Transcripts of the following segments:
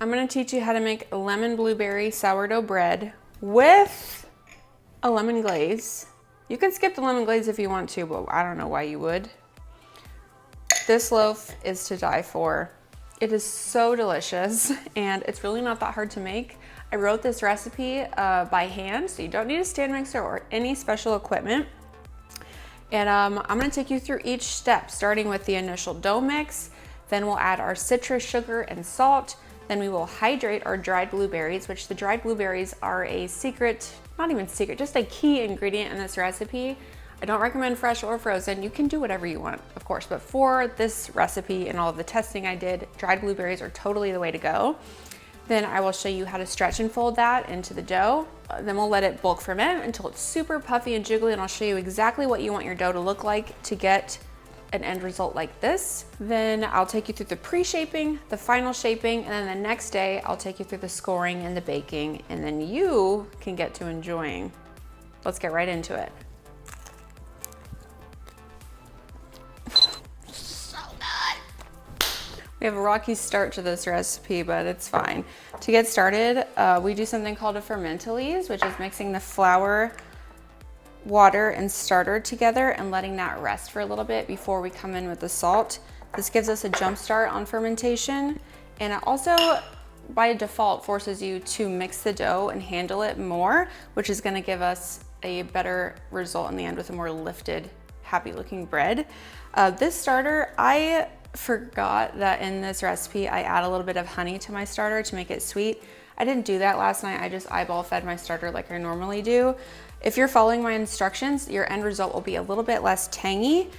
I'm gonna teach you how to make lemon blueberry sourdough bread with a lemon glaze. You can skip the lemon glaze if you want to, but I don't know why you would. This loaf is to die for. It is so delicious, and it's really not that hard to make. I wrote this recipe by hand, so you don't need a stand mixer or any special equipment. And I'm gonna take you through each step, starting with the initial dough mix. Then we'll add our citrus sugar and salt. Then we will hydrate our dried blueberries, which the dried blueberries are a secret, not even secret, just a key ingredient in this recipe. I don't recommend fresh or frozen. You can do whatever you want, of course, but for this recipe and all of the testing I did, dried blueberries are totally the way to go. Then I will show you how to stretch and fold that into the dough. Then we'll let it bulk ferment until it's super puffy and jiggly, and I'll show you exactly what you want your dough to look like to get an end result like this. Then I'll take you through the pre-shaping, the final shaping, and then the next day I'll take you through the scoring and the baking, and then you can get to enjoying. Let's get right into it. So good. We have a rocky start to this recipe, but it's fine. To get started, we do something called a fermentation, which is mixing the flour, water, and starter together and letting that rest for a little bit before we come in with the salt. This gives us a jump start on fermentation, and it also by default forces you to mix the dough and handle it more, which is going to give us a better result in the end with a more lifted, happy looking bread. This starter, I forgot that in this recipe I add a little bit of honey to my starter to make it sweet. I didn't do that last night. I just eyeball fed my starter like I normally do. If you're following my instructions, your end result will be a little bit less tangy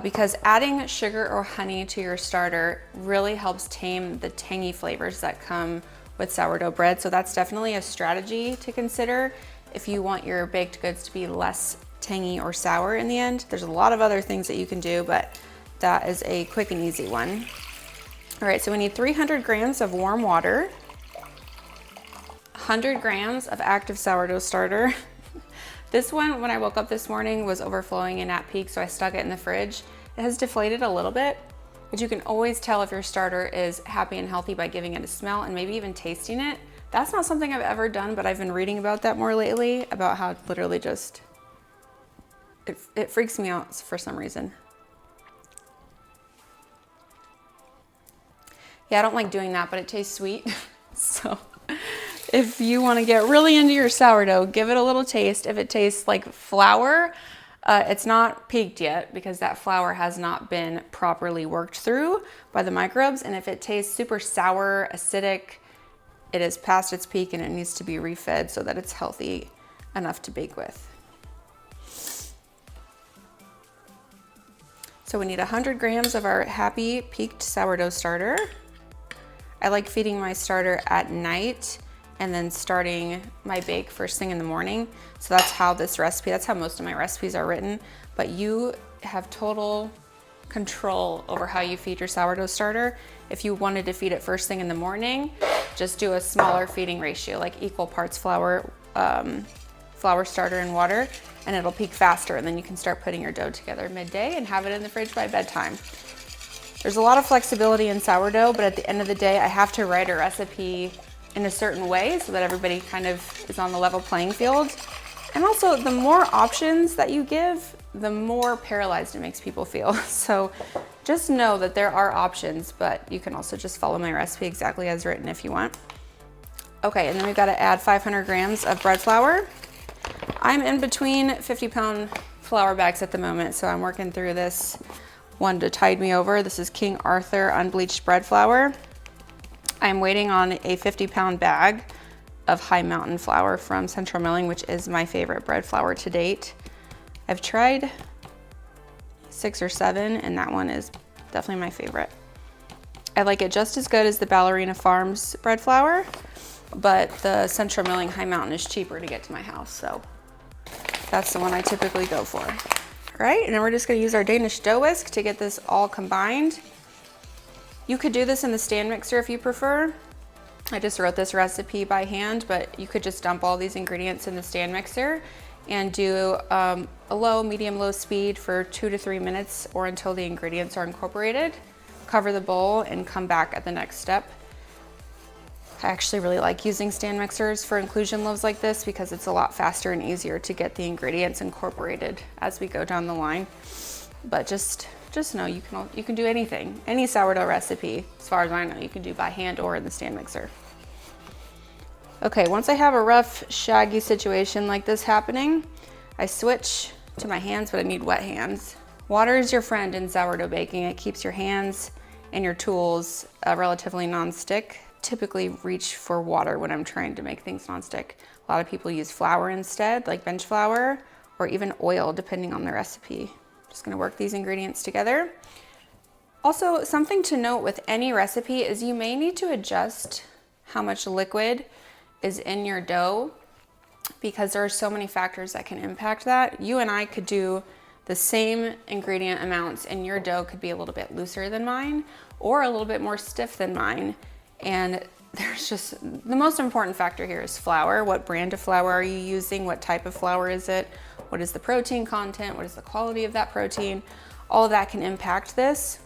because adding sugar or honey to your starter really helps tame the tangy flavors that come with sourdough bread. So that's definitely a strategy to consider if you want your baked goods to be less tangy or sour in the end. There's a lot of other things that you can do, but that is a quick and easy one. All right, so we need 300 grams of warm water, 100 grams of active sourdough starter. This one, when I woke up this morning, was overflowing and at peak, so I stuck it in the fridge. It has deflated a little bit, but you can always tell if your starter is happy and healthy by giving it a smell and maybe even tasting it. That's not something I've ever done, but I've been reading about that more lately, about how it literally just, it freaks me out for some reason. Yeah, I don't like doing that, but it tastes sweet, so. If you want to get really into your sourdough, give it a little taste. If it tastes like flour, it's not peaked yet because that flour has not been properly worked through by the microbes. And if it tastes super sour, acidic, it is past its peak and it needs to be refed so that it's healthy enough to bake with. So we need 100 grams of our happy peaked sourdough starter. I like feeding my starter at night and then starting my bake first thing in the morning. So that's how this recipe, that's how most of my recipes are written, but you have total control over how you feed your sourdough starter. If you wanted to feed it first thing in the morning, just do a smaller feeding ratio, like equal parts flour, starter, and water, and it'll peak faster, and then you can start putting your dough together midday and have it in the fridge by bedtime. There's a lot of flexibility in sourdough, but at the end of the day, I have to write a recipe in a certain way so that everybody kind of is on the level playing field. And also, the more options that you give, the more paralyzed it makes people feel. So just know that there are options, but you can also just follow my recipe exactly as written if you want. Okay, and then we've got to add 500 grams of bread flour. I'm in between 50-pound flour bags at the moment, so I'm working through this one to tide me over. This is King Arthur unbleached bread flour. I'm waiting on a 50-pound bag of High Mountain flour from Central Milling, which is my favorite bread flour to date. I've tried 6 or 7, and that one is definitely my favorite. I like it just as good as the Ballerina Farms bread flour, but the Central Milling High Mountain is cheaper to get to my house, so that's the one I typically go for. All right, and then we're just gonna use our Danish dough whisk to get this all combined. You could do this in the stand mixer if you prefer. I just wrote this recipe by hand, but you could just dump all these ingredients in the stand mixer and do a low, medium, low speed for 2 to 3 minutes or until the ingredients are incorporated. Cover the bowl and come back at the next step. I actually really like using stand mixers for inclusion loaves like this because it's a lot faster and easier to get the ingredients incorporated as we go down the line. But just know you can do anything, any sourdough recipe, as far as I know, you can do by hand or in the stand mixer. Okay, once I have a rough, shaggy situation like this happening, I switch to my hands, but I need wet hands. Water is your friend in sourdough baking. It keeps your hands and your tools relatively non-stick. Typically reach for water when I'm trying to make things non-stick. A lot of people use flour instead, like bench flour, or even oil, depending on the recipe. Just gonna work these ingredients together. Also, something to note with any recipe is you may need to adjust how much liquid is in your dough because there are so many factors that can impact that. You and I could do the same ingredient amounts and your dough could be a little bit looser than mine or a little bit more stiff than mine. And there's just, the most important factor here is flour. What brand of flour are you using? What type of flour is it? What is the protein content? What is the quality of that protein? All of that can impact this.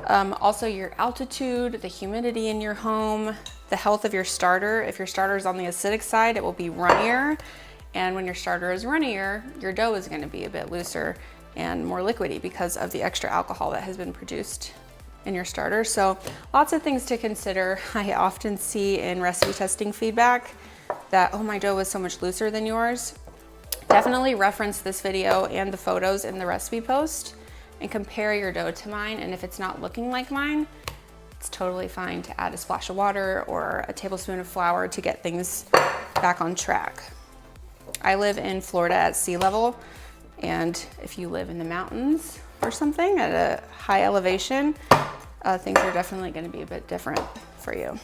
Also your altitude, the humidity in your home, the health of your starter. If your starter is on the acidic side, it will be runnier. And when your starter is runnier, your dough is gonna be a bit looser and more liquidy because of the extra alcohol that has been produced in your starter. So lots of things to consider. I often see in recipe testing feedback that, oh, my dough is so much looser than yours. Definitely reference this video and the photos in the recipe post and compare your dough to mine. And if it's not looking like mine, it's totally fine to add a splash of water or a tablespoon of flour to get things back on track. I live in Florida at sea level, and if you live in the mountains or something at a high elevation, things are definitely going to be a bit different for you.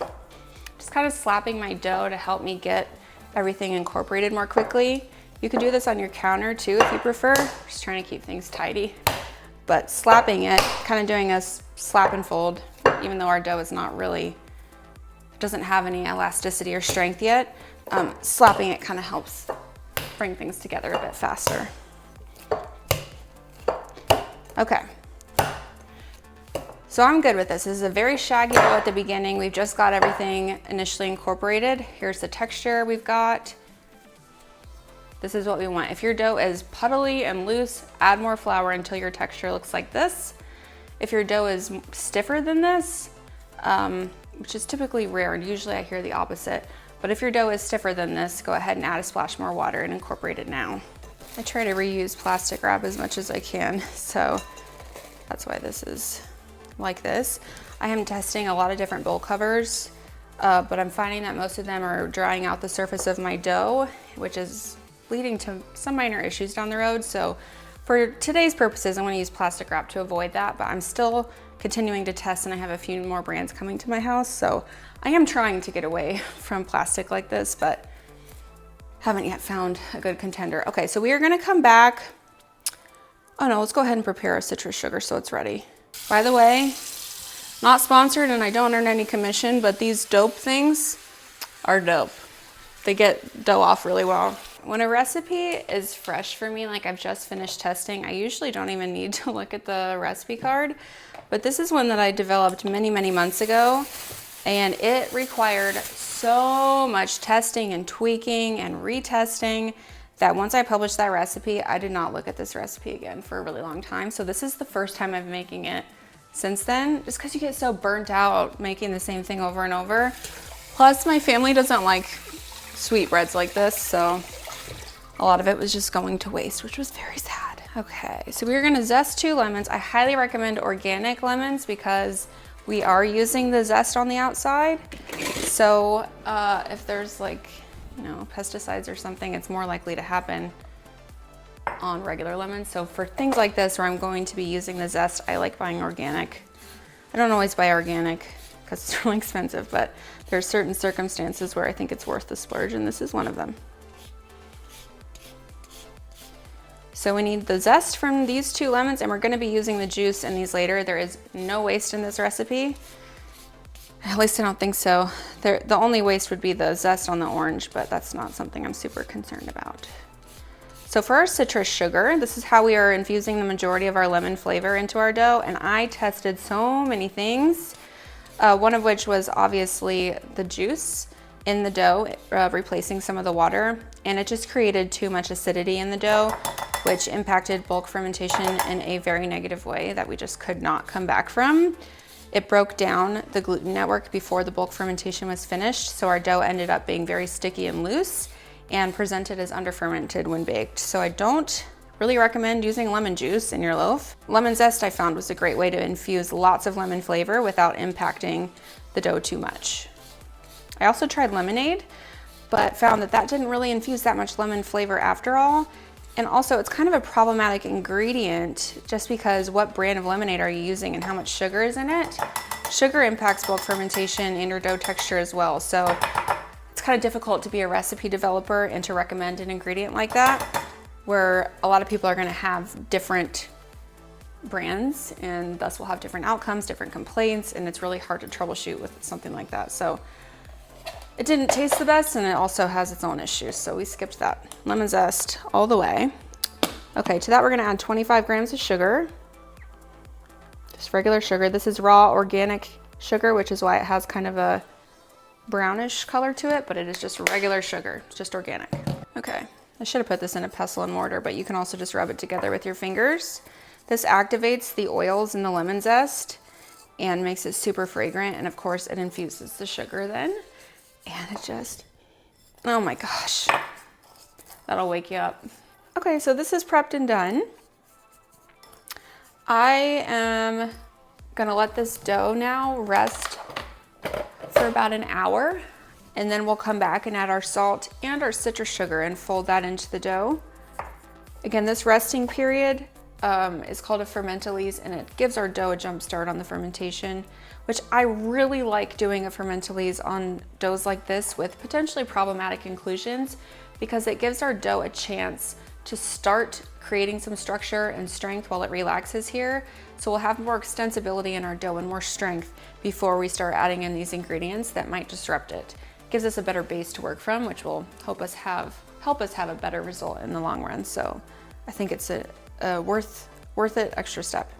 Just kind of slapping my dough to help me get everything incorporated more quickly. You can do this on your counter too if you prefer, just trying to keep things tidy. But slapping it, kind of doing a slap and fold, even though our dough is not really, doesn't have any elasticity or strength yet, slapping it kind of helps bring things together a bit faster. Okay. So I'm good with this. This is a very shaggy dough at the beginning. We've just got everything initially incorporated. Here's the texture we've got. This is what we want. If your dough is puddly and loose, add more flour until your texture looks like this. If your dough is stiffer than this, which is typically rare, and usually I hear the opposite, but if your dough is stiffer than this, go ahead and add a splash more water and incorporate it now. I try to reuse plastic wrap as much as I can, so that's why this is like this. I am testing a lot of different bowl covers, but I'm finding that most of them are drying out the surface of my dough, which is leading to some minor issues down the road. So for today's purposes, I'm going to use plastic wrap to avoid that, but I'm still continuing to test, and I have a few more brands coming to my house. So I am trying to get away from plastic like this, but haven't yet found a good contender. Okay, so we are going to come back. Oh no, let's go ahead and prepare our citrus sugar so it's ready. By the way, not sponsored and I don't earn any commission, but these dope things are dope. They get dough off really well. When a recipe is fresh for me, like I've just finished testing, I usually don't even need to look at the recipe card, but this is one that I developed many, many months ago, and it required so much testing and tweaking and retesting that once I published that recipe, I did not look at this recipe again for a really long time. So this is the first time I'm making it since then, just because you get so burnt out making the same thing over and over. Plus, my family doesn't like sweetbreads like this, so a lot of it was just going to waste, which was very sad. Okay, so we're gonna zest 2 lemons. I highly recommend organic lemons because we are using the zest on the outside. So if there's like, you know, pesticides or something, it's more likely to happen on regular lemons. So for things like this where I'm going to be using the zest, I like buying organic. I don't always buy organic because it's really expensive, but there's certain circumstances where I think it's worth the splurge, and this is one of them. So we need the zest from these 2 lemons, and we're going to be using the juice in these later. There is no waste in this recipe. At least I don't think so. The only waste would be the zest on the orange, but that's not something I'm super concerned about. So for our citrus sugar, this is how we are infusing the majority of our lemon flavor into our dough, and I tested so many things, one of which was obviously the juice. in the dough, replacing some of the water, and it just created too much acidity in the dough, which impacted bulk fermentation in a very negative way that we just could not come back from. It broke down the gluten network before the bulk fermentation was finished, so our dough ended up being very sticky and loose and presented as under-fermented when baked. So I don't really recommend using lemon juice in your loaf. Lemon zest I found was a great way to infuse lots of lemon flavor without impacting the dough too much. I also tried lemonade, but found that that didn't really infuse that much lemon flavor after all. And also it's kind of a problematic ingredient just because what brand of lemonade are you using and how much sugar is in it? Sugar impacts bulk fermentation and your dough texture as well. So it's kind of difficult to be a recipe developer and to recommend an ingredient like that, where a lot of people are gonna have different brands and thus will have different outcomes, different complaints, and it's really hard to troubleshoot with something like that. So it didn't taste the best, and it also has its own issues, so we skipped that. Lemon zest all the way. Okay, to that we're gonna add 25 grams of sugar. Just regular sugar. This is raw organic sugar, which is why it has kind of a brownish color to it, but it is just regular sugar. It's just organic. Okay, I should have put this in a pestle and mortar, but you can also just rub it together with your fingers. This activates the oils in the lemon zest and makes it super fragrant, and of course it infuses the sugar then. And it just, oh my gosh, that'll wake you up. Okay, so this is prepped and done. I am gonna let this dough now rest for about an hour, and then we'll come back and add our salt and our citrus sugar and fold that into the dough. Again, this resting period is called a fermentalize, and it gives our dough a jump start on the fermentation, which I really like doing a fermentalize on doughs like this with potentially problematic inclusions, because it gives our dough a chance to start creating some structure and strength while it relaxes here. So we'll have more extensibility in our dough and more strength before we start adding in these ingredients that might disrupt it. It gives us a better base to work from, which will help us have a better result in the long run. So I think it's a worth it extra step.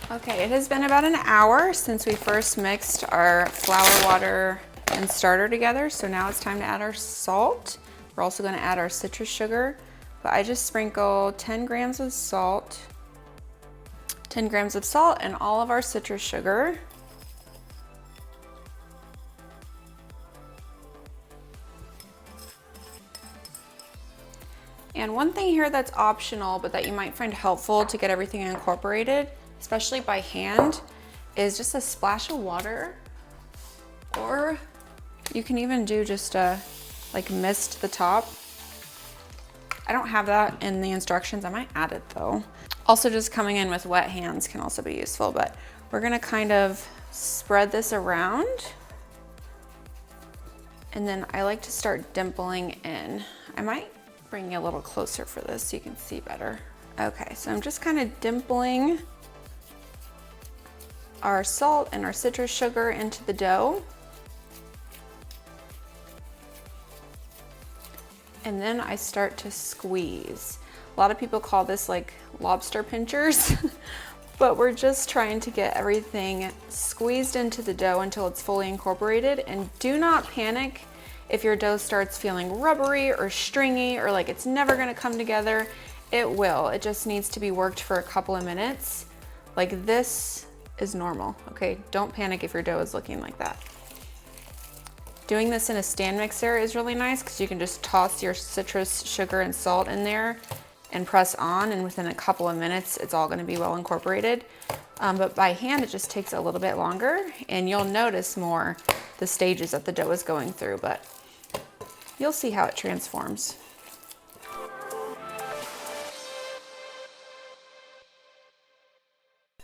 Okay, it has been about an hour since we first mixed our flour, water, and starter together. So now it's time to add our salt. We're also gonna add our citrus sugar, but I just sprinkle 10 grams of salt, 10 grams of salt and all of our citrus sugar. And one thing here that's optional, but that you might find helpful to get everything incorporated, especially by hand, is just a splash of water, or you can even do just a mist the top. I don't have that in the instructions. I might add it though. Also, just coming in with wet hands can also be useful, but we're gonna kind of spread this around. And then I like to start dimpling in. I might bring you a little closer for this so you can see better. Okay, so I'm just kind of dimpling our salt and our citrus sugar into the dough. And then I start to squeeze. A lot of people call this like lobster pinchers, but we're just trying to get everything squeezed into the dough until it's fully incorporated. And do not panic if your dough starts feeling rubbery or stringy or like it's never gonna come together. It will. It just needs to be worked for a couple of minutes. Like, this is normal, okay? Don't panic if your dough is looking like that. Doing this in a stand mixer is really nice because you can just toss your citrus, sugar, and salt in there and press on, and within a couple of minutes, it's all gonna be well incorporated. But by hand, it just takes a little bit longer, and you'll notice more the stages that the dough is going through, but you'll see how it transforms.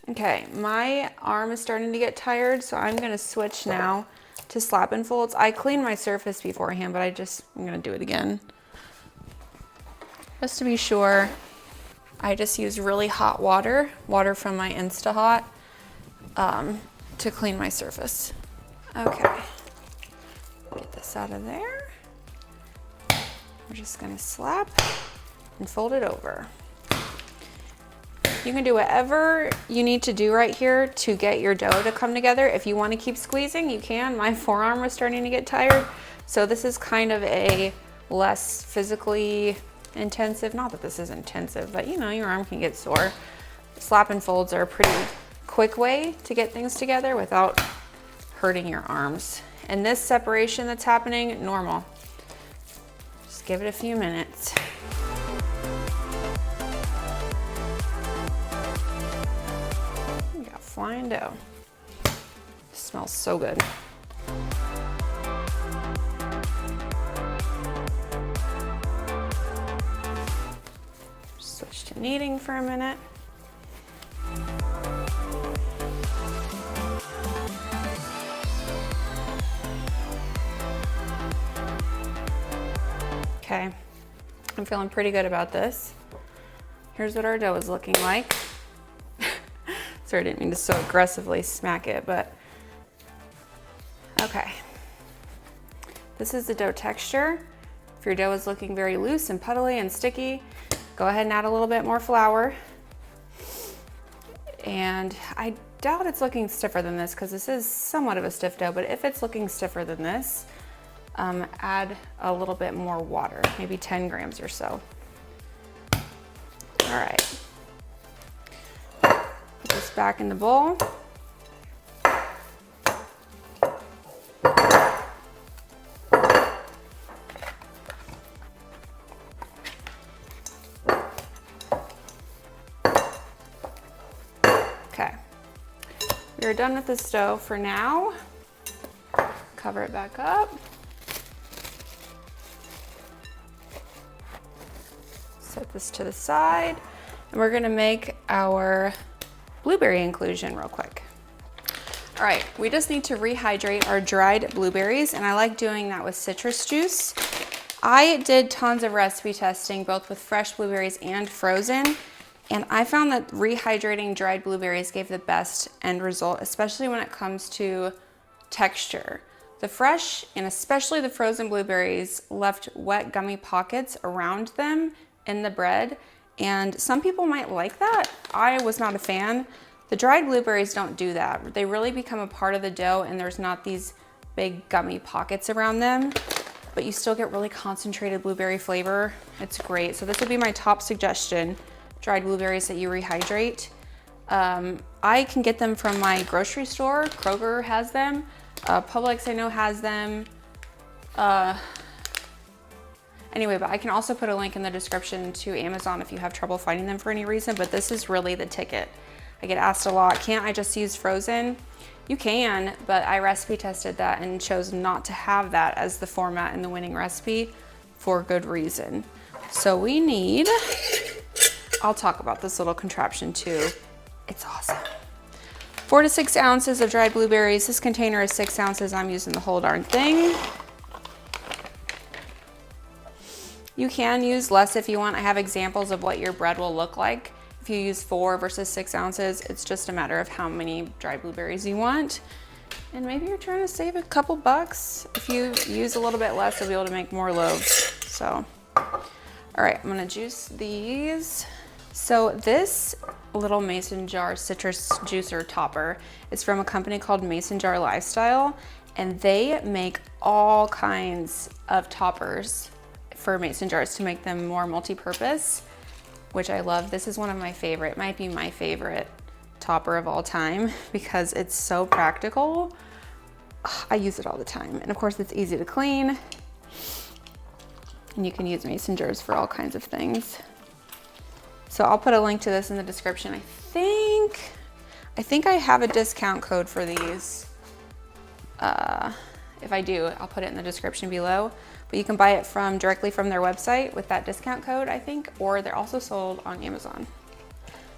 Okay, my arm is starting to get tired, so I'm gonna switch now to slap and folds. I cleaned my surface beforehand, but I'm gonna do it again. Just to be sure, I just use really hot water from my Insta-Hot, to clean my surface. Okay, get this out of there. We're just gonna slap and fold it over. You can do whatever you need to do right here to get your dough to come together. If you want to keep squeezing, you can. My forearm was starting to get tired, So this is kind of a less physically intensive, not that this is intensive, but you know, your arm can get sore. Slap and folds are a pretty quick way to get things together without hurting your arms. And this separation that's happening, normal. Just give it a few minutes. We got flying dough. It smells so good. Switch to kneading for a minute. Okay, I'm feeling pretty good about this. Here's what our dough is looking like. Sorry, I didn't mean to so aggressively smack it, but okay. This is the dough texture. If your dough is looking very loose and puddly and sticky, go ahead and add a little bit more flour. And I doubt it's looking stiffer than this because this is somewhat of a stiff dough, but if it's looking stiffer than this, add a little bit more water, maybe 10 grams or so. All right, put this back in the bowl. Okay, we're done with this dough for now. Cover it back up. Set this to the side, and we're gonna make our blueberry inclusion real quick. All right, we just need to rehydrate our dried blueberries, and I like doing that with citrus juice. I did tons of recipe testing, both with fresh blueberries and frozen, and I found that rehydrating dried blueberries gave the best end result, especially when it comes to texture. The fresh, and especially the frozen blueberries, left wet gummy pockets around them in the bread, and some people might like that. I was not a fan. The dried blueberries don't do that. They really become a part of the dough, and there's not these big gummy pockets around them, but you still get really concentrated blueberry flavor. It's great. So this would be my top suggestion, dried blueberries that you rehydrate. I can get them from my grocery store. Kroger has them. Publix I know has them. Anyway, but I can also put a link in the description to Amazon if you have trouble finding them for any reason, but this is really the ticket. I get asked a lot, can't I just use frozen? You can, but I recipe tested that and chose not to have that as the format in the winning recipe for good reason. So we need, I'll talk about this little contraption too. It's awesome. 4 to 6 ounces of dried blueberries. This container is 6 ounces. I'm using the whole darn thing. You can use less if you want. I have examples of what your bread will look like. If you use 4 versus 6 ounces, it's just a matter of how many dried blueberries you want. And maybe you're trying to save a couple bucks. If you use a little bit less, you'll be able to make more loaves. So, all right, I'm gonna juice these. So this little mason jar citrus juicer topper is from a company called Mason Jar Lifestyle, and they make all kinds of toppers for mason jars to make them more multi-purpose, which I love. This is one of my favorite, might be my favorite topper of all time because it's so practical. I use it all the time. And of course it's easy to clean, and you can use mason jars for all kinds of things. So I'll put a link to this in the description. I think I have a discount code for these. If I do, I'll put it in the description below. But you can buy it directly from their website with that discount code, I think, or they're also sold on Amazon.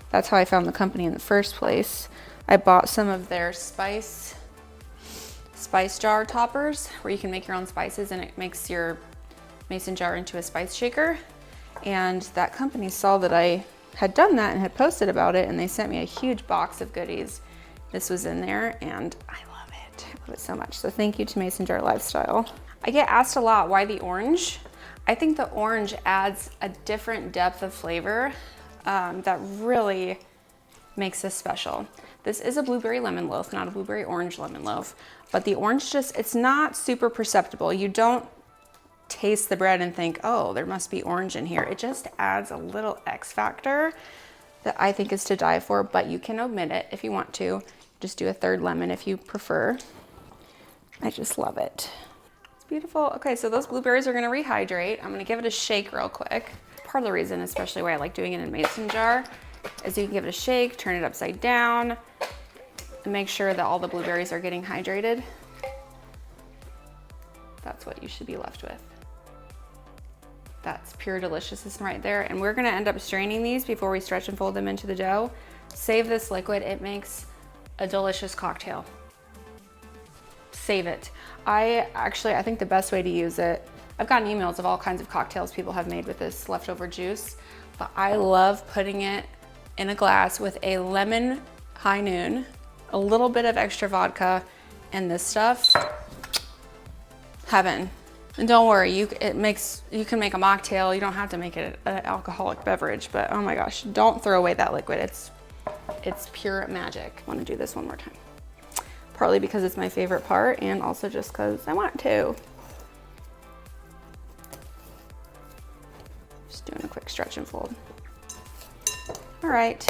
That's how I found the company in the first place. I bought some of their spice jar toppers where you can make your own spices, and it makes your mason jar into a spice shaker. And that company saw that I had done that and had posted about it, and they sent me a huge box of goodies. This was in there, and I love it. I love it so much. So thank you to Mason Jar Lifestyle. I get asked a lot, why the orange? I think the orange adds a different depth of flavor that really makes this special. This is a blueberry lemon loaf, not a blueberry orange lemon loaf. but the orange just, it's not super perceptible. You don't taste the bread and think, oh, there must be orange in here. It just adds a little X factor that I think is to die for, but you can omit it if you want to. Just do a third lemon if you prefer. I just love it. It's beautiful. Okay, so those blueberries are gonna rehydrate. I'm gonna give it a shake real quick. Part of the reason, especially why I like doing it in a mason jar, is you can give it a shake, turn it upside down, and make sure that all the blueberries are getting hydrated. That's what you should be left with. That's pure deliciousness right there. And we're gonna end up straining these before we stretch and fold them into the dough. Save this liquid, it makes a delicious cocktail. Save it. I think the best way to use it, I've gotten emails of all kinds of cocktails people have made with this leftover juice, but I love putting it in a glass with a lemon high noon, a little bit of extra vodka, and this stuff, heaven. And don't worry, you can make a mocktail. You don't have to make it an alcoholic beverage, but oh my gosh, don't throw away that liquid. It's pure magic. I want to do this one more time. Partly because it's my favorite part, and also just because I want to. Just doing a quick stretch and fold. All right,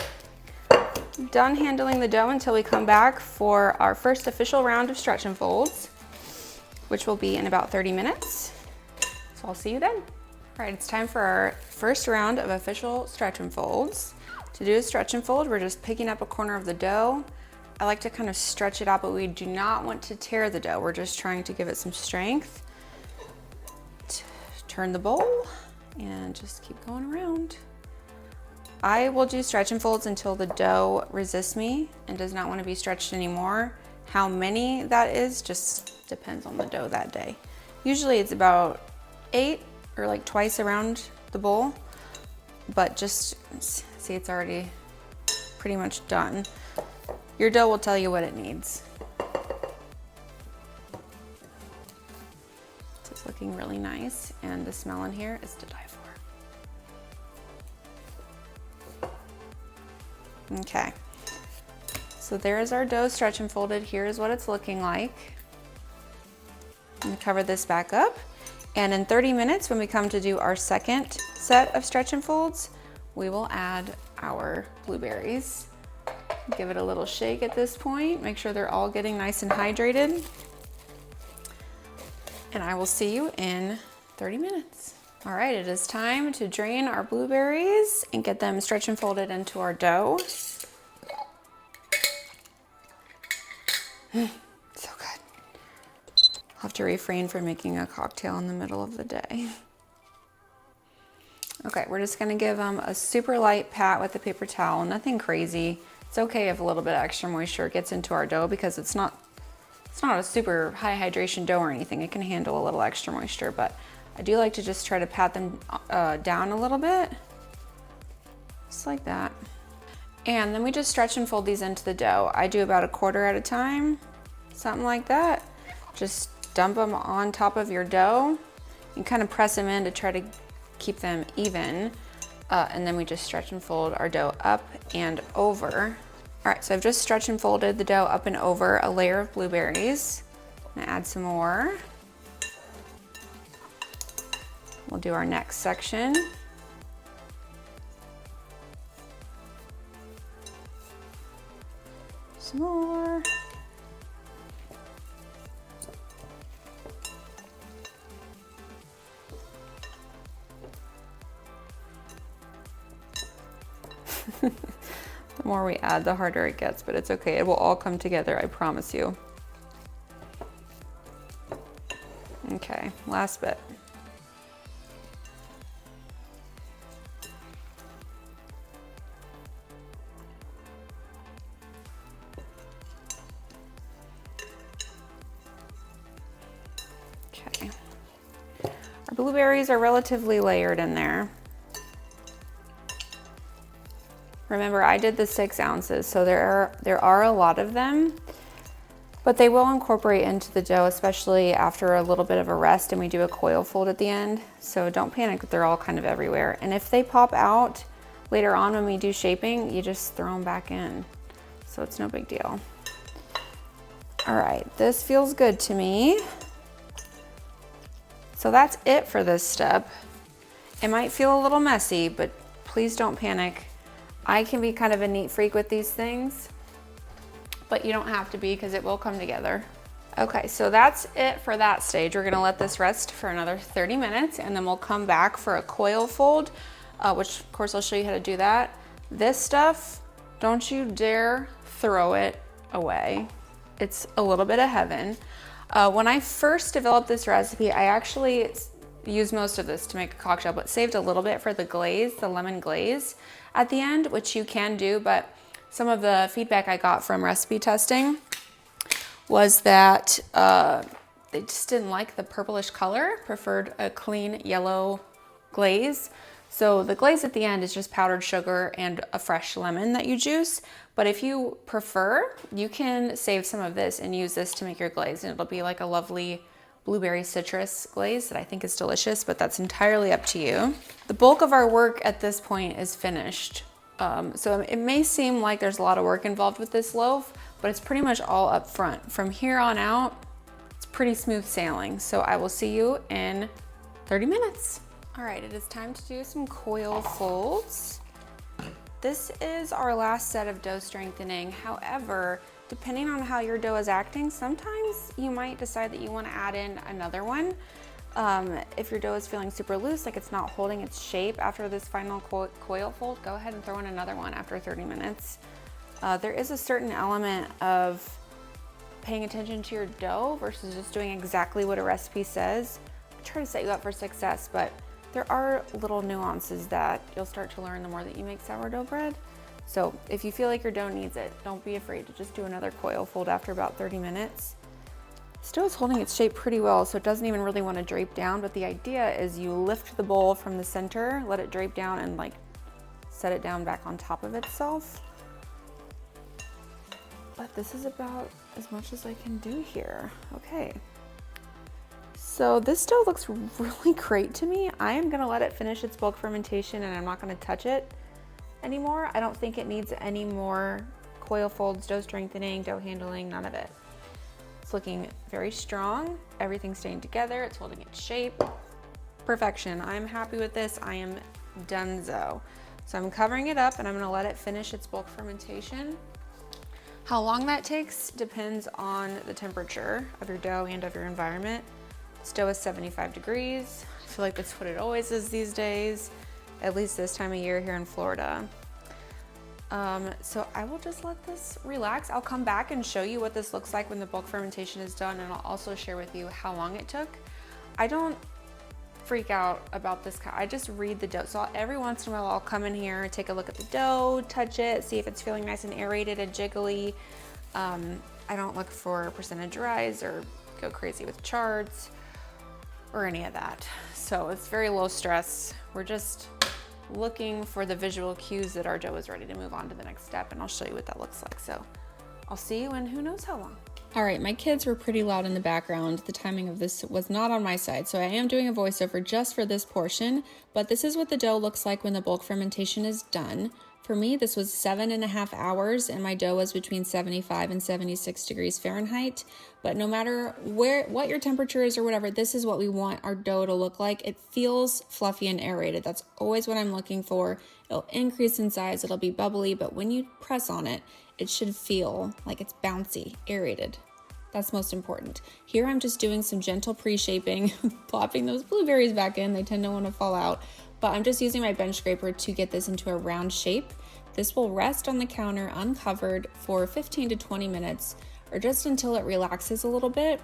done handling the dough until we come back for our first official round of stretch and folds, which will be in about 30 minutes. So I'll see you then. All right, it's time for our first round of official stretch and folds. To do a stretch and fold, we're just picking up a corner of the dough. I like to kind of stretch it out, but we do not want to tear the dough. We're just trying to give it some strength. Turn the bowl and just keep going around. I will do stretch and folds until the dough resists me and does not want to be stretched anymore. How many that is just depends on the dough that day. Usually it's about 8 or like twice around the bowl, but just see, it's already pretty much done. Your dough will tell you what it needs. It's looking really nice, and the smell in here is to die for. Okay, so there's our dough stretch and folded. Here's what it's looking like. I'm gonna cover this back up, and in 30 minutes when we come to do our second set of stretch and folds, we will add our blueberries. Give it a little shake at this point. Make sure they're all getting nice and hydrated. And I will see you in 30 minutes. All right, it is time to drain our blueberries and get them stretch and folded into our dough. So good. I'll have to refrain from making a cocktail in the middle of the day. Okay, we're just gonna give them a super light pat with a paper towel, nothing crazy. It's okay if a little bit of extra moisture gets into our dough because it's not a super high hydration dough or anything. It can handle a little extra moisture, but I do like to just try to pat them down a little bit, just like that. And then we just stretch and fold these into the dough. I do about a quarter at a time, something like that. Just dump them on top of your dough and kind of press them in to try to keep them even. And then we just stretch and fold our dough up and over. All right, so I've just stretched and folded the dough up and over a layer of blueberries. I'm gonna add some more. We'll do our next section. Some more. The more we add, the harder it gets, but it's okay. It will all come together, I promise you. Okay, last bit. Okay. Our blueberries are relatively layered in there. Remember, I did the 6 ounces, so there are a lot of them, but they will incorporate into the dough, especially after a little bit of a rest and we do a coil fold at the end. So don't panic if they're all kind of everywhere. And if they pop out later on when we do shaping, you just throw them back in. So it's no big deal. All right, this feels good to me. So that's it for this step. It might feel a little messy, but please don't panic. I can be kind of a neat freak with these things, but you don't have to be because it will come together. Okay, so that's it for that stage. We're gonna let this rest for another 30 minutes and then we'll come back for a coil fold, which of course I'll show you how to do that. This stuff, don't you dare throw it away. It's a little bit of heaven. When I first developed this recipe, I actually used most of this to make a cocktail, but saved a little bit for the glaze, the lemon glaze at the end, which you can do, but some of the feedback I got from recipe testing was that they just didn't like the purplish color, preferred a clean yellow glaze. So the glaze at the end is just powdered sugar and a fresh lemon that you juice. But if you prefer, you can save some of this and use this to make your glaze, and it'll be like a lovely blueberry citrus glaze that I think is delicious, but that's entirely up to you. The bulk of our work at this point is finished. So it may seem like there's a lot of work involved with this loaf, but it's pretty much all up front. From here on out, it's pretty smooth sailing. So I will see you in 30 minutes. All right, it is time to do some coil folds. This is our last set of dough strengthening. However, depending on how your dough is acting, sometimes you might decide that you want to add in another one. If your dough is feeling super loose, like it's not holding its shape after this final coil fold, go ahead and throw in another one after 30 minutes. There is a certain element of paying attention to your dough versus just doing exactly what a recipe says. I try to set you up for success, but there are little nuances that you'll start to learn the more that you make sourdough bread. So if you feel like your dough needs it, don't be afraid to just do another coil fold after about 30 minutes. This dough is holding its shape pretty well, so it doesn't even really want to drape down, but the idea is you lift the bowl from the center, let it drape down, and like set it down back on top of itself. But this is about as much as I can do here. Okay. So this dough looks really great to me. I am gonna let it finish its bulk fermentation and I'm not gonna touch it anymore. I don't think it needs any more coil folds, dough strengthening, dough handling, none of it. It's looking very strong. Everything's staying together. It's holding its shape. Perfection. I'm happy with this. I am donezo. So I'm covering it up and I'm gonna let it finish its bulk fermentation. How long that takes depends on the temperature of your dough and of your environment. This dough is 75 degrees. I feel like that's what it always is these days, at least this time of year here in Florida. So I will just let this relax. I'll come back and show you what this looks like when the bulk fermentation is done, and I'll also share with you how long it took. I don't freak out about this. I just read the dough. So every once in a while I'll come in here and take a look at the dough, touch it, see if it's feeling nice and aerated and jiggly. I don't look for percentage rise or go crazy with charts or any of that. So it's very low stress. We're just looking for the visual cues that our dough is ready to move on to the next step, and I'll show you what that looks like. So I'll see you in who knows how long. All right, my kids were pretty loud in the background. The timing of this was not on my side, so I am doing a voiceover just for this portion, but this is what the dough looks like when the bulk fermentation is done. For me, this was 7.5 hours, and my dough was between 75 and 76 degrees Fahrenheit. But no matter what your temperature is or whatever, this is what we want our dough to look like. It feels fluffy and aerated. That's always what I'm looking for. It'll increase in size, it'll be bubbly, but when you press on it, it should feel like it's bouncy, aerated. That's most important. Here I'm just doing some gentle pre-shaping, plopping those blueberries back in. They tend to want to fall out. But I'm just using my bench scraper to get this into a round shape. This will rest on the counter uncovered for 15 to 20 minutes or just until it relaxes a little bit.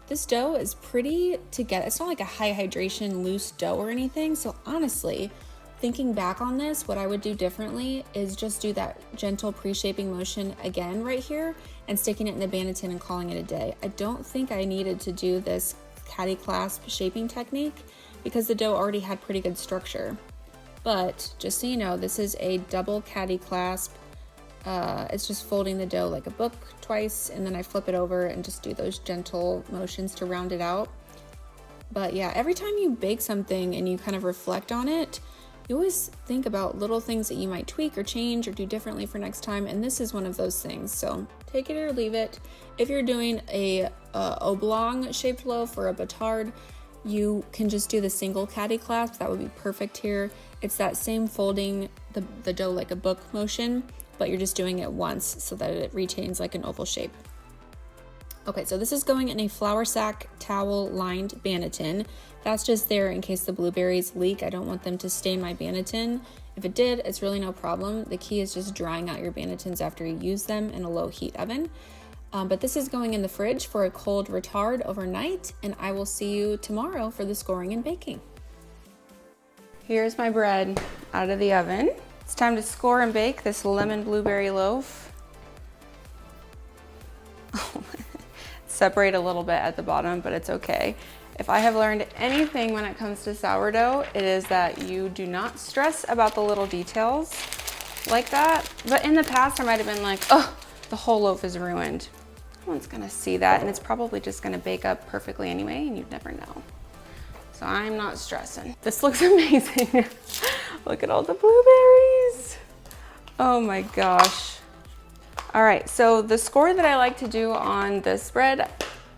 This dough is pretty to get. It's not like a high hydration loose dough or anything. So honestly, thinking back on this, what I would do differently is just do that gentle pre-shaping motion again right here and sticking it in the banneton and calling it a day. I don't think I needed to do this caddy clasp shaping technique because the dough already had pretty good structure. But just so you know, this is a double caddy clasp. It's just folding the dough like a book twice, and then I flip it over and just do those gentle motions to round it out. But yeah, every time you bake something and you kind of reflect on it, you always think about little things that you might tweak or change or do differently for next time, and this is one of those things. So take it or leave it. If you're doing a oblong shaped loaf or a batard, you can just do the single caddy clasp. That would be perfect here. It's that same folding the dough like a book motion, but you're just doing it once so that it retains like an oval shape. Okay, so this is going in a flour sack towel lined banneton. That's just there in case the blueberries leak. I don't want them to stain my banneton. If it did, it's really no problem. The key is just drying out your bannetons after you use them in a low heat oven. But this is going in the fridge for a cold retard overnight, and I will see you tomorrow for the scoring and baking. Here's my bread out of the oven. It's time to score and bake this lemon blueberry loaf. Separate a little bit at the bottom, but it's okay. If I have learned anything when it comes to sourdough, it is that you do not stress about the little details like that. But in the past, I might have been like, oh, the whole loaf is ruined. No one's gonna see that, and it's probably just gonna bake up perfectly anyway, and you'd never know. So I'm not stressing. This looks amazing. Look at all the blueberries. Oh my gosh. All right, so the score that I like to do on this bread,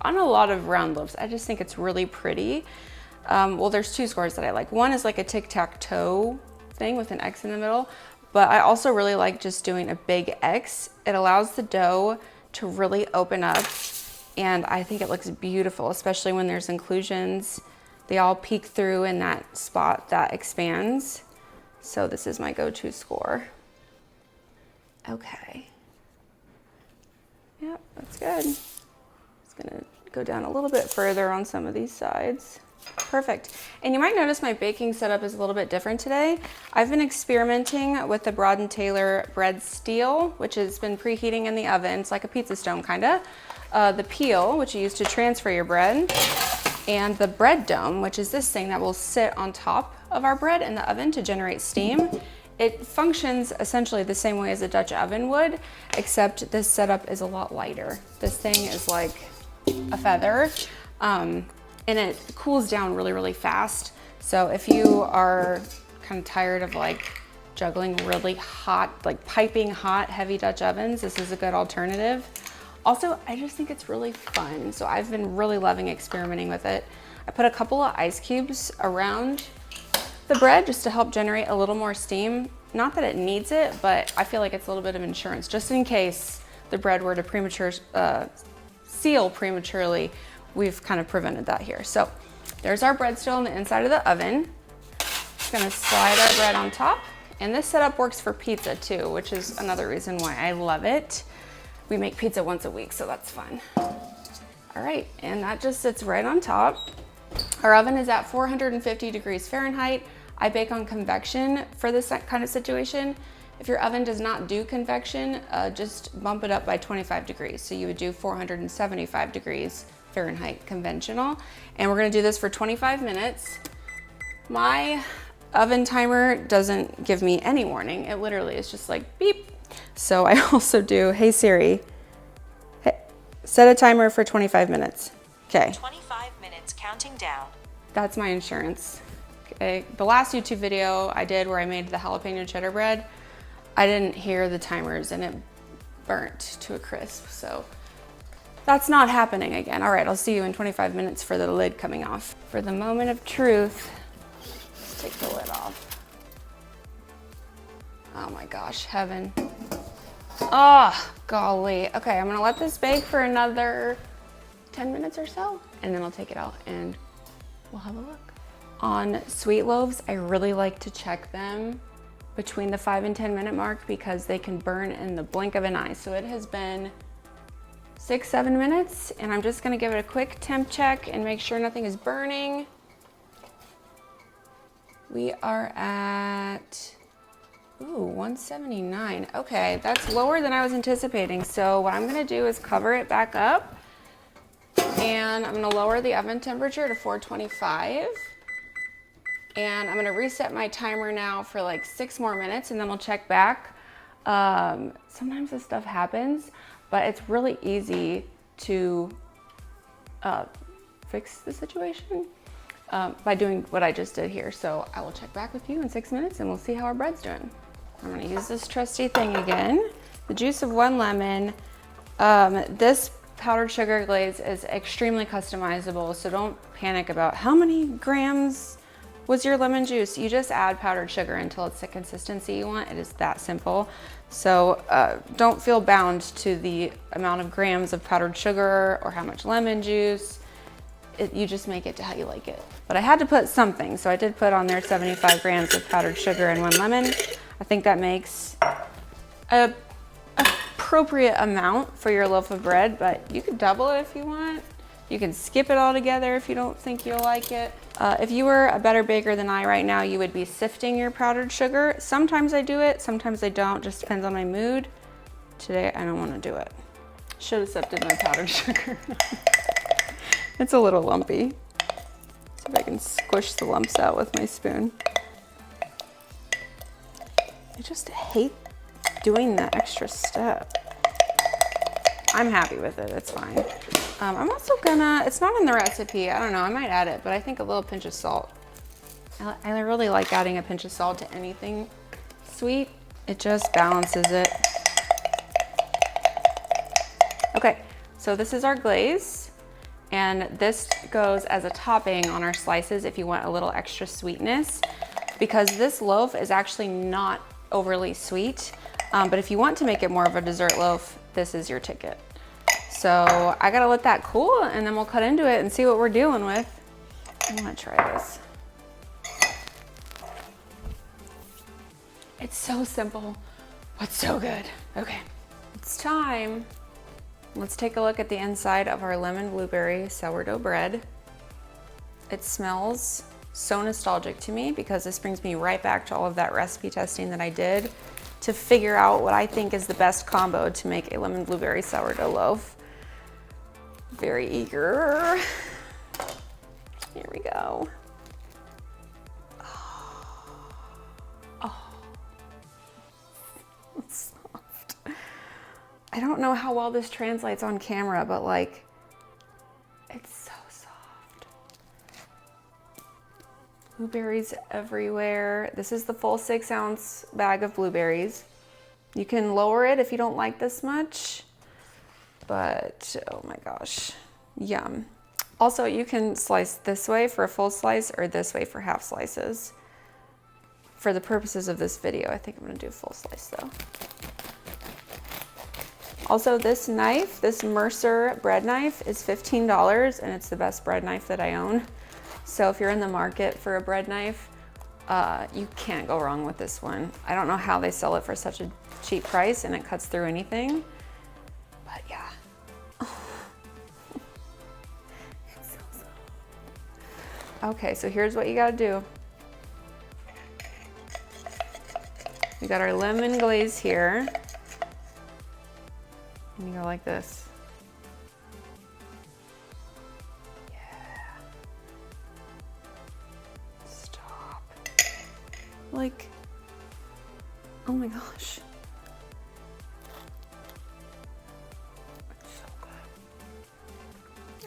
on a lot of round loaves, I just think it's really pretty. Well, there's two scores that I like. One is like a tic-tac-toe thing with an X in the middle, but I also really like just doing a big X. It allows the dough to really open up, and I think it looks beautiful, especially when there's inclusions. They all peek through in that spot that expands. So this is my go-to score. Okay. Yep, that's good. Just gonna go down a little bit further on some of these sides. Perfect. And you might notice my baking setup is a little bit different today. I've been experimenting with the Broad & Taylor bread steel, which has been preheating in the oven. It's like a pizza stone kinda. The peel, which you use to transfer your bread, and the bread dome, which is this thing that will sit on top of our bread in the oven to generate steam. It functions essentially the same way as a Dutch oven would, except this setup is a lot lighter. This thing is like a feather, and it cools down really, really fast. So if you are kind of tired of like juggling really hot, like piping hot, heavy Dutch ovens, this is a good alternative. Also, I just think it's really fun. So I've been really loving experimenting with it. I put a couple of ice cubes around the bread just to help generate a little more steam. Not that it needs it, but I feel like it's a little bit of insurance just in case the bread were to seal prematurely. We've kind of prevented that here. So there's our bread still on the inside of the oven. Just gonna slide our bread on top. And this setup works for pizza too, which is another reason why I love it. We make pizza once a week, so that's fun. All right, and that just sits right on top. Our oven is at 450 degrees Fahrenheit. I bake on convection for this kind of situation. If your oven does not do convection, just bump it up by 25 degrees. So you would do 475 degrees Fahrenheit conventional. And we're gonna do this for 25 minutes. My oven timer doesn't give me any warning. It literally is just like beep. So I also do, hey Siri, hey, set a timer for 25 minutes. Okay. 25 minutes counting down. That's my insurance. Okay. The last YouTube video I did where I made the jalapeno cheddar bread, I didn't hear the timers and it burnt to a crisp. So that's not happening again. All right, I'll see you in 25 minutes for the lid coming off. For the moment of truth, let's take the lid off. Oh my gosh, heaven. Oh, golly. Okay, I'm gonna let this bake for another 10 minutes or so, and then I'll take it out and we'll have a look. On sweet loaves, I really like to check them between the 5 and 10 minute mark because they can burn in the blink of an eye. So it has been 6-7 minutes, and I'm just gonna give it a quick temp check and make sure nothing is burning. We are at, ooh, 179. Okay, that's lower than I was anticipating. So what I'm gonna do is cover it back up, and I'm gonna lower the oven temperature to 425. And I'm gonna reset my timer now for like 6 more minutes, and then we'll check back. Sometimes this stuff happens, but it's really easy to fix the situation by doing what I just did here. So I will check back with you in 6 minutes and we'll see how our bread's doing. I'm gonna use this trusty thing again. The juice of 1 lemon, This powdered sugar glaze is extremely customizable, so don't panic about how many grams was your lemon juice. You just add powdered sugar until it's the consistency you want. It is that simple. So don't feel bound to the amount of grams of powdered sugar or how much lemon juice. You just make it to how you like it. But I had to put something, so I did put on there 75 grams of powdered sugar and 1 lemon. I think that makes a appropriate amount for your loaf of bread, but you can double it if you want. You can skip it all together if you don't think you'll like it. If you were a better baker than I right now, you would be sifting your powdered sugar. Sometimes I do it, sometimes I don't, just depends on my mood. Today, I don't want to do it. Should have sifted my powdered sugar. It's a little lumpy. See if I can squish the lumps out with my spoon. I just hate doing the extra step. I'm happy with it, it's fine. I'm also gonna, it's not in the recipe, I don't know, I might add it, but I think a little pinch of salt. I really like adding a pinch of salt to anything sweet. It just balances it. Okay, so this is our glaze, and this goes as a topping on our slices if you want a little extra sweetness, because this loaf is actually not overly sweet. But if you want to make it more of a dessert loaf, this is your ticket. So I gotta let that cool and then we'll cut into it and see what we're dealing with. I'm gonna try this. It's so simple, but so good. Okay, it's time. Let's take a look at the inside of our lemon blueberry sourdough bread. It smells so nostalgic to me because this brings me right back to all of that recipe testing that I did to figure out what I think is the best combo to make a lemon blueberry sourdough loaf. Very eager. Here we go. Oh, it's soft. I don't know how well this translates on camera, but like, it's so soft. Blueberries everywhere. This is the full 6-ounce bag of blueberries. You can lower it if you don't like this much, but oh my gosh, yum. Also, you can slice this way for a full slice or this way for half slices. For the purposes of this video, I think I'm gonna do a full slice though. Also, this knife, this Mercer bread knife is $15 and it's the best bread knife that I own. So if you're in the market for a bread knife, you can't go wrong with this one. I don't know how they sell it for such a cheap price and it cuts through anything, but yeah. It's so soft. Okay, so here's what you gotta do. We got our lemon glaze here. And you go like this. Like, oh my gosh. It's so good.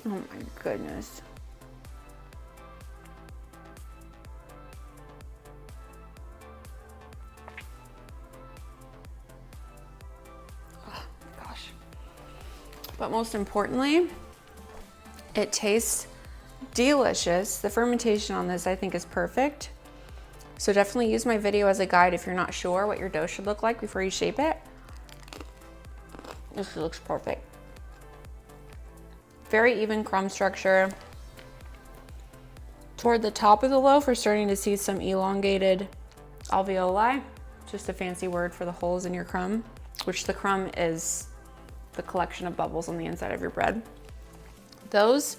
Oh my goodness. Oh my gosh. But most importantly, it tastes delicious. The fermentation on this I think is perfect. So definitely use my video as a guide if you're not sure what your dough should look like before you shape it. This looks perfect. Very even crumb structure. Toward the top of the loaf, we're starting to see some elongated alveoli, just a fancy word for the holes in your crumb, which the crumb is the collection of bubbles on the inside of your bread. Those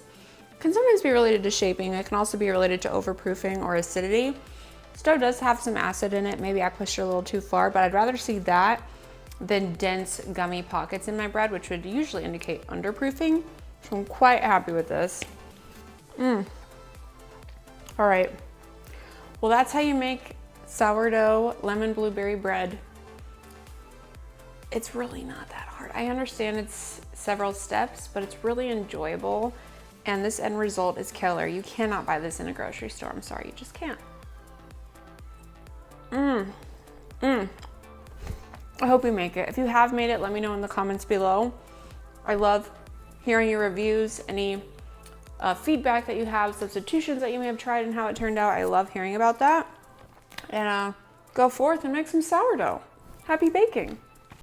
can sometimes be related to shaping. It can also be related to overproofing or acidity. This dough does have some acid in it. Maybe I pushed it a little too far, but I'd rather see that than dense gummy pockets in my bread, which would usually indicate underproofing. So I'm quite happy with this. All right. Well, that's how you make sourdough lemon blueberry bread. It's really not that hard. I understand it's several steps, but it's really enjoyable. And this end result is killer. You cannot buy this in a grocery store. I'm sorry, you just can't. I hope you make it. If you have made it, let me know in the comments below. I love hearing your reviews, any feedback that you have, substitutions that you may have tried and how it turned out. I love hearing about that. And go forth and make some sourdough. Happy baking.